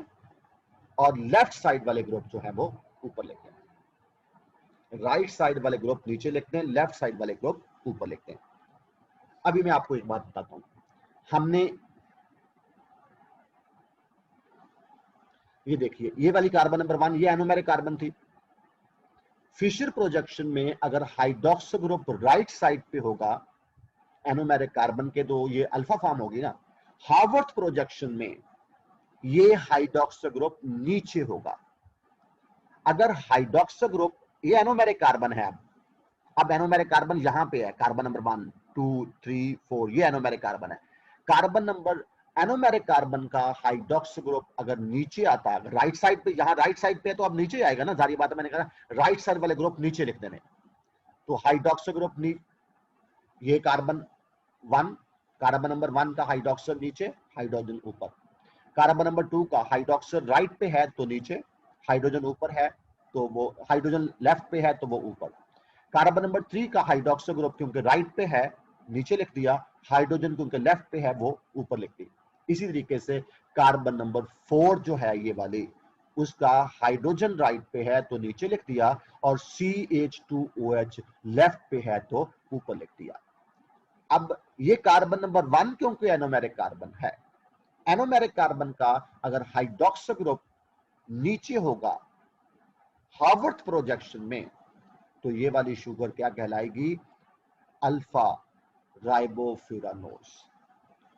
और लेफ्ट साइड वाले ग्रुप जो है वो ऊपर लिख दें। राइट साइड वाले ग्रुप नीचे लिखते हैं, लेफ्ट साइड वाले ग्रुप ऊपर लिखते हैं। अभी मैं आपको एक बात बताता हूं, हमने ये देखिए, ये वाली कार्बन नंबर 1 ये एनोमेरिक कार्बन थी। फिशर प्रोजेक्शन में अगर हाइड्रोक्सो ग्रुप राइट साइड पे होगा एनोमेरिक कार्बन के, तो ये अल्फा फॉर्म होगी ना। हार्वर्थ प्रोजेक्शन में ये हाइड्रोक्सो ग्रुप नीचे होगा। अगर हाइड्रोक्सो ग्रुप, ये एनोमेरिक कार्बन है, अब एनोमेरिक कार्बन यहां पे है, कार्बन नंबर 1, 2, 3, 4 ये एनोमेरिक कार्बन है। कार्बन नंबर एनोमेरिक कार्बन का हाइड्रोक्सो ग्रुप अगर नीचे आता है, राइट साइड पे, यहां राइट साइड पे है तो अब नीचे आएगा ना, जारी बात है, मैंने कहा राइट साइड वाले ग्रुप नीचे लिख देने। तो हाइड्रोक्सो ग्रुप ये कार्बन 1, कार्बन नंबर 1 का हाइड्रोक्सो नीचे, हाइड्रोजन ऊपर। कार्बन नंबर 2 का हाइड्रोक्सो राइट पे है तो नीचे, हाइड्रोजन ऊपर है तो वो, हाइड्रोजन लेफ्ट पे है तो वो ऊपर। कार्बन नंबर 3 का हाइड्रोक्सो ग्रुप क्योंकि राइट पे है नीचे लिख दिया, हाइड्रोजन क्योंकि लेफ्ट पे है वो ऊपर लिख दी। इसी तरीके से कार्बन नंबर 4 जो है ये वाली, उसका हाइड्रोजन राइट पे है तो नीचे लिख दिया और CH2OH लेफ्ट पे है तो ऊपर लिख दिया। अब ये कार्बन नंबर 1 क्योंकि एनोमेरिक कार्बन है, एनोमेरिक कार्बन का अगर हाइड्रोक्सो ग्रुप नीचे होगा हार्वर्थ प्रोजेक्शन में, तो ये वाली शुगर क्या कहलाएगी, अल्फा राइबोफ्यूरानोज।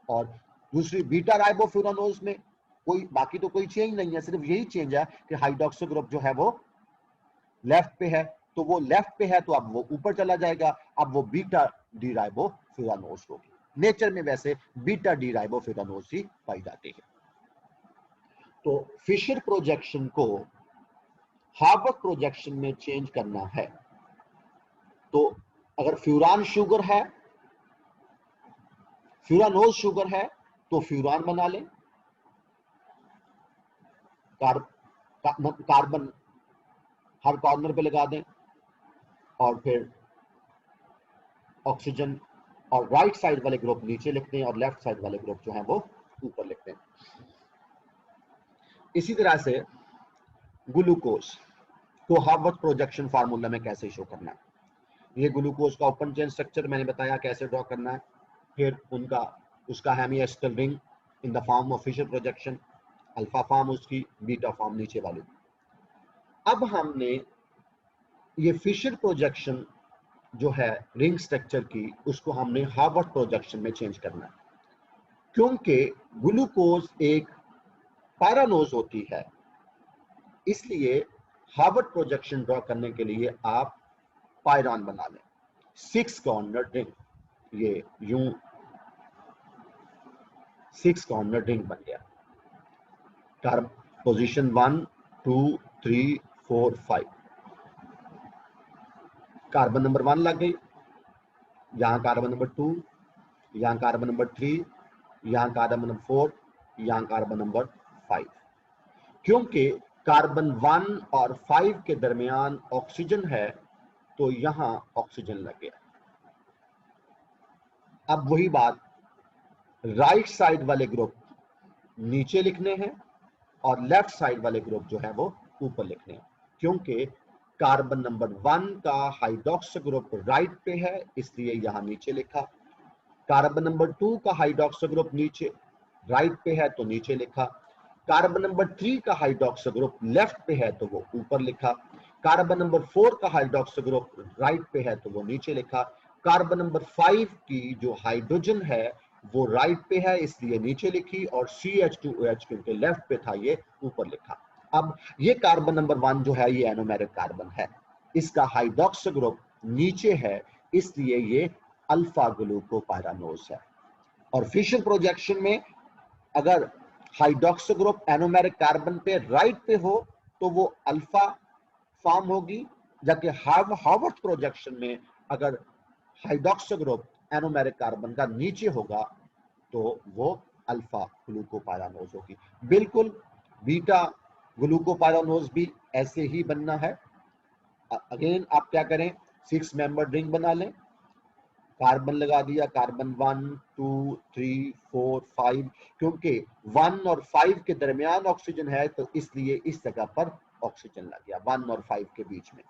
और दूसरी बीटा राइबोफ्यूरानोज में कोई बाकी तो कोई चेंज नहीं है, सिर्फ यही चेंज है कि हाइड्रोक्सो ग्रुप जो है वो लेफ्ट पे है, तो वो लेफ्ट पे है तो अब वो ऊपर चला जाएगा, अब वो बीटा डी राइबोफ्यूरानोज होगी। नेचर में वैसे बीटा डी राइबोफ्यूरानोज ही पाई जाती है। तो फिशर प्रोजेक्शन को हार्वर्थ प्रोजेक्शन में चेंज करना है, तो अगर फ्यूरान शुगर है, फ्यूरानोज शुगर है, तो फ्यूरान बना लें, कार्बन हर कॉर्नर पे लगा दें और फिर ऑक्सीजन, और राइट साइड वाले ग्रुप नीचे लिखते हैं और लेफ्ट साइड वाले ग्रुप जो है वो ऊपर लिखते हैं। इसी तरह से ग्लूकोज को हार्वर्थ प्रोजेक्शन फार्मूला में कैसे शो करना है, ये ग्लूकोज का ओपन चेन स्ट्रक्चर मैंने बताया कैसे ड्रॉ करना है, फिर उसका hemiacetal ring in the form of Fischer projection, alpha form उसकी, बीटा फॉर्म नीचे वाली। अब हमने ये फिशर प्रोजेक्शन जो है रिंग स्ट्रक्चर की, उसको हमने हार्वर्थ प्रोजेक्शन में चेंज करना है, क्योंकि ग्लूकोज एक पैरानोज होती है, इसलिए हार्वर्थ प्रोजेक्शन ड्रॉ करने के लिए आप पायरॉन बना लें, 6 कॉर्नर रिंग, ये यूं 6 कॉर्नर रिंग बन गया। पोजीशन 1, 2, 3, 4, 5, कार्बन नंबर 1 लग गई, यहां कार्बन नंबर 2, यहां कार्बन नंबर 3, यहां कार्बन नंबर 4, यहां कार्बन नंबर 5। क्योंकि कार्बन 1 और 5 के दरमियान ऑक्सीजन है तो यहां ऑक्सीजन लग गया। अब वही बात, राइट साइड वाले ग्रुप नीचे लिखने हैं और लेफ्ट साइड वाले ग्रुप जो है वो ऊपर लिखने हैं, क्योंकि कार्बन नंबर 1 का हाइड्रोक्सो ग्रुप राइट पे है इसलिए यहां नीचे लिखा, कार्बन नंबर 2 का हाइड्रोक्सो ग्रुप नीचे राइट पे है तो नीचे लिखा, कार्बन नंबर 3 का हाइड्रोक्सो ग्रुप लेफ्ट पे है तो वो ऊपर लिखा, कार्बन नंबर 4 का हाइड्रोक्सो ग्रुप राइट पे है तो वो नीचे लिखा, कार्बन नंबर 5 की जो हाइड्रोजन है वो राइट पे है इसलिए नीचे लिखी, और CH2OH क्योंकि लेफ्ट पे था ये ऊपर लिखा। अब ये कार्बन नंबर 1 जो है ये एनोमेरिक कार्बन है, इसका हाइड्रोक्सो ग्रुप नीचे है इसलिए ये अल्फा ग्लूकोपायरानोज है। और फिशर प्रोजेक्शन में अगर हाइड्रोक्सो ग्रुप एनोमेरिक कार्बन पे राइट पे हो तो वो अल्फा फॉर्म होगी, जबकि हार्वर्थ प्रोजेक्शन में अगर हाइड्रोक्सो ग्रुप एनोमेरिक कार्बन का नीचे होगा तो वो अल्फा ग्लूकोपाइरानोज होगी। बिल्कुल बीटा ग्लूकोपाइरानोज भी ऐसे ही बनना है। अगेन आप क्या करें, 6 मेंबर रिंग बना लें, कार्बन लगा दिया, कार्बन 1 2 3 4 5, क्योंकि 1 और 5 के दरमियान ऑक्सीजन है तो इसलिए इस जगह पर ऑक्सीजन लग गया 1 और 5 के बीच में।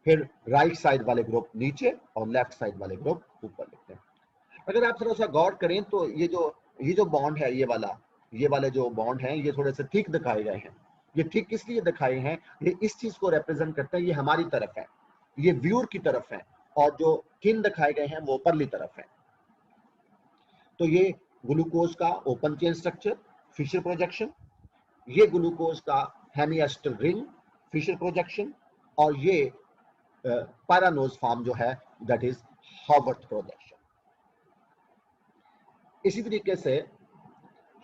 फिर राइट साइड वाले ग्रुप नीचे और लेफ्ट साइड वाले ग्रुप ऊपर लिखते हैं। अगर आप थोड़ा सा गौर करें तो ये जो बॉन्ड है, ये वाले जो बॉन्ड हैं ये थोड़े से थिक दिखाए गए हैं। ये थिक किस लिए दिखाए हैं, ये इस चीज को रिप्रेजेंट करते हैं, ये हमारी तरफ है, ये व्यूअर की तरफ है, और जो थिन दिखाए गए हैं वो ऊपरली तरफ है। तो ये ग्लूकोज का open chain structure Fischer projection, ये ग्लूकोज का हेमिएस्टर रिंग फिशर प्रोजेक्शन, और ये पैरानोज फॉर्म जो है दैट इज हार्वर्थ प्रोजेक्शन। इसी तरीके से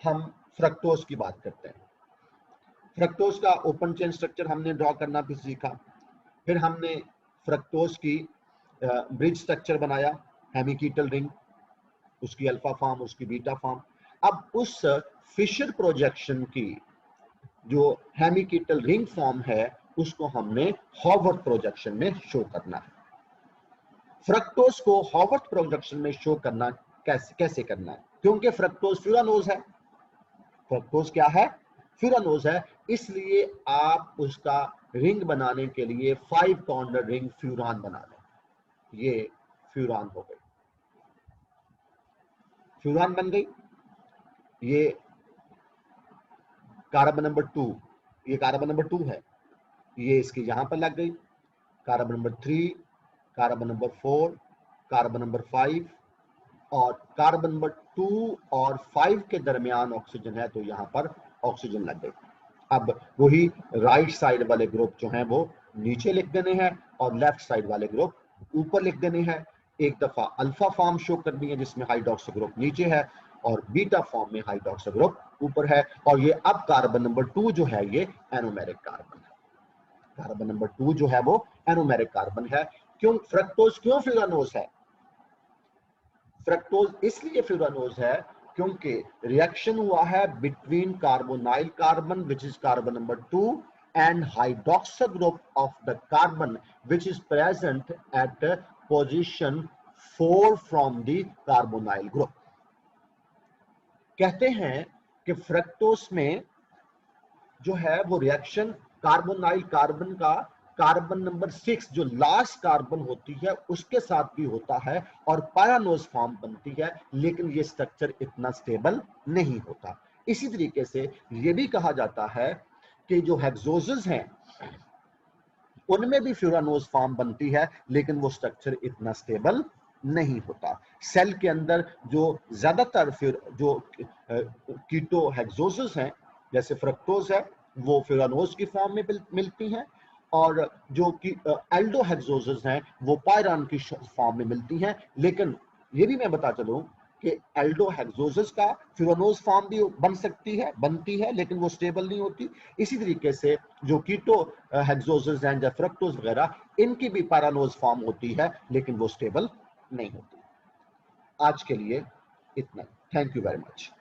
हम फ्रक्टोज की बात करते हैं। फ्रक्टोज का ओपन चेन स्ट्रक्चर हमने ड्रॉ करना भी सीखा। फिर हमने फ्रक्टोज की ब्रिज स्ट्रक्चर बनाया, हेमिकीटल रिंग, उसकी अल्फा फॉर्म, उसकी बीटा फॉर्म। अब उस फिशर प्रोजेक्शन की जो हेमिकीटल रिंग फॉर्म है उसको हमने हार्वर्थ प्रोजेक्शन में शो करना है। फ्रक्टोज को हार्वर्थ प्रोजेक्शन में शो करना कैसे करना है, क्योंकि फ्रक्टोज फ्यूरानोज है। फ्रक्टोज क्या है, फ्यूरानोज है, इसलिए आप उसका रिंग बनाने के लिए 5 कॉर्नर रिंग फ्यूरान बना लें। ये फ्यूरान हो गई, फ्यूरान बन गई। ये कार्बन नंबर 2, ये कार्बन नंबर 2 है, ये इसकी यहां पर लग गई। Carbon number 3, carbon number 4, carbon number 5, और कार्बन नंबर 2 और 5 के दरमियान ऑक्सीजन है तो यहां पर ऑक्सीजन लग गई। अब वही राइट साइड वाले ग्रुप जो हैं वो नीचे लिख देने हैं और लेफ्ट साइड वाले ग्रुप ऊपर लिख देने हैं। एक दफा अल्फा फॉर्म शो करनी है जिसमें हाइड्रोक्सो ग्रुप नीचे है और बीटा फॉर्म में हाइड्रोक्सो ग्रुप ऊपर है। और ये अब कार्बन नंबर 2 जो है ये एनोमेरिक कार्बन है। कार्बन नंबर 2 जो है वो एनोमेरिक कार्बन है। क्यों फ्रक्टोज क्यों फ्यूरानोज है? फ्रक्टोज इसलिए फ्यूरानोज है क्योंकि रिएक्शन हुआ है between carbonyl carbon which is carbon number 2 and hydroxyl group of the carbon which is present at position 4 from the carbonyl group। कहते हैं कि फ्रक्टोज में जो है वो रिएक्शन कार्बोनाइल कार्बन का कार्बन नंबर 6 जो लास्ट कार्बन होती है उसके साथ भी होता है और पैरानोज फॉर्म बनती है, लेकिन ये स्ट्रक्चर इतना स्टेबल नहीं होता। इसी तरीके से ये भी कहा जाता है कि जो हेक्सोजेस हैं उनमें भी फ्यूरानोज फॉर्म बनती है, लेकिन वो स्ट्रक्चर इतना स्टेबल नहीं होता। सेल के अंदर जो ज्यादातर फिर जो कीटो हेक्सोजेस हैं जैसे फ्रक्टोज है वो फ्यूरानोज की फॉर्म में मिलती हैं, और जो कि एल्डो हेक्सोजेस हैं वो पायरान की फॉर्म में मिलती हैं। लेकिन ये भी मैं बता चलूं कि एल्डो हेक्सोजेस का फ्यूरानोज फॉर्म भी बनती है लेकिन वो स्टेबल नहीं होती। इसी तरीके से जो कीटो हेक्सोजेस हैं या फ्रक्टोज वगैरह इनकी भी पैरानोज फॉर्म होती है लेकिन वो स्टेबल नहीं होती। आज के लिए इतना, थैंक यू वेरी मच।